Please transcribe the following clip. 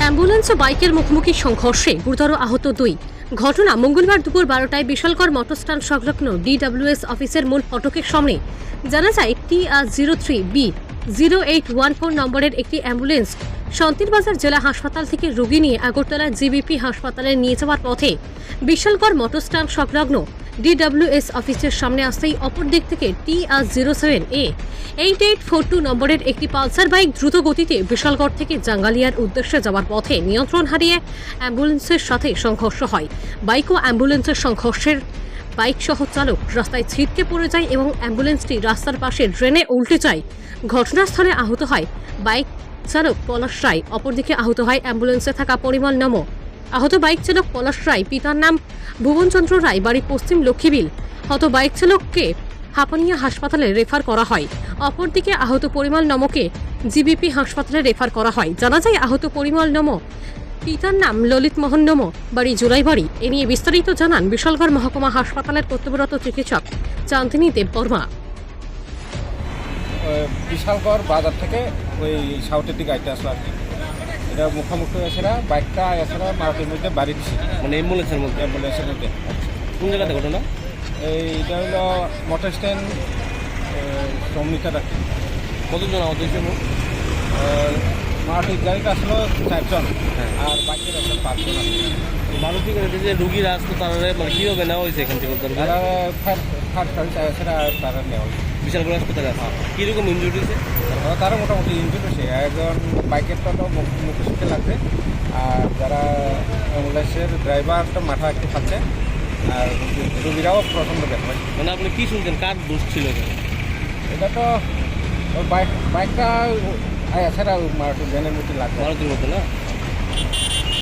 Ambulance ও বাইকের মুখোমুখি সংঘর্ষে গুরুতর আহত দুই। ঘটনা মঙ্গলবার দুপুর 12টায় বিশালগড় মোটরস্ট্যান্ড সংলগ্ন ডিডব্লিউএস অফিসের মূল ফটকের সামনে। জানা যায় TR03B0814 নম্বরের একটি অ্যাম্বুলেন্স শান্তিরবাজার জেলা হাসপাতাল থেকে রোগী নিয়ে আগরতলা জিবিপি হাসপাতালে নিয়ে যাওয়ার পথে বিশালগড় মোটরস্ট্যান্ড সংলগ্ন ডিডব্লিউএস অফিসের সামনে আসতেই অপর দিক থেকে TR07A8842 নম্বরের একটি পালসার বাইক দ্রুত গতিতে বিশালগড় থেকে জাঙ্গালিয়ার উদ্দেশ্যে যাওয়ার পথে নিয়ন্ত্রণ হারিয়ে অ্যাম্বুলেন্সের সাথে সংঘর্ষ হয়। বাইক ও অ্যাম্বুলেন্সের সংঘর্ষের বাইক সহ চালক রাস্তায় ছিটকে পড়ে যায় এবং অ্যাম্বুলেন্সটি রাস্তার পাশে ড্রেনে উল্টে যায়। ঘটনাস্থলে আহত হয় বাইক চালক পলাশ রায়, অপরদিকে আহত হয় অ্যাম্বুলেন্সে থাকা পরিমল নম। আহত বাইক চালক পলাশ রায়, পিতার নাম ভুবনচন্দ্র রায়, বাড়ি পশ্চিম লক্ষ্মীবিল। আহত বাইক চালককে হাপানিয়া হাসপাতালে রেফার করা হয়। অপরদিকে আহত পরিমল নমকে জিবিপি হাসপাতালে রেফার করা হয়। জানা যায় আহত পরিমল নম পিতার নাম ললিত মোহন নম, বাড়ি জুলাইবাড়ি। এ নিয়ে বিস্তারিত জানান বিশালগড় মহকুমা হাসপাতালের কর্তব্যরত চিকিৎসক চান্দিনী দেববর্মা। বিশালগড় বাজার থেকে ওই সাউথের দিকে আইতে আসলো আর কি। এটা মুখোমুখি এছাড়া বাইকটা এছাড়া মারুতির মধ্যে বাড়ি দিচ্ছে, মানে অ্যাম্বুলেন্সের মধ্যে। অ্যাম্বুলেন্সের মধ্যে। কোন জায়গাতে ঘটনা? এইটা হলো মোটর স্ট্যান্ড সমনিকার আর কি। কতজন আহত হয়েছে? মারুতির গাড়িটা আসলো 4 জন, হ্যাঁ। আর বাইকের আসলে 5 জন আছে। মারুতি গাড়িতে যে রুগীরা আসতো তারা মানে কীভাবে নেওয়া হয়েছে এখান থেকে? তারা থার্ড সার্ভিস এছাড়া তারা নেওয়া হয়েছে। বিশালগড় হাসপাতালে আছে। কীরকম ইনজুরি হয়েছে? তারা মোটামুটি ইঞ্জুরি হয়েছে। একজন বাইকেরটা তো মুখে সুখে লাগছে, আর যারা অ্যাম্বুলেন্সের ড্রাইভারটা মাথা একটু খাচ্ছে, আর রুগীরাও প্রচণ্ড ব্যথা। মানে আপনি কি শুনছেন, কার দোষ ছিল এখানে? এটা তো ওই বাইকটা এছাড়া মারুতি ভ্যানের মধ্যে লাগছে। মারুতির মধ্যে না?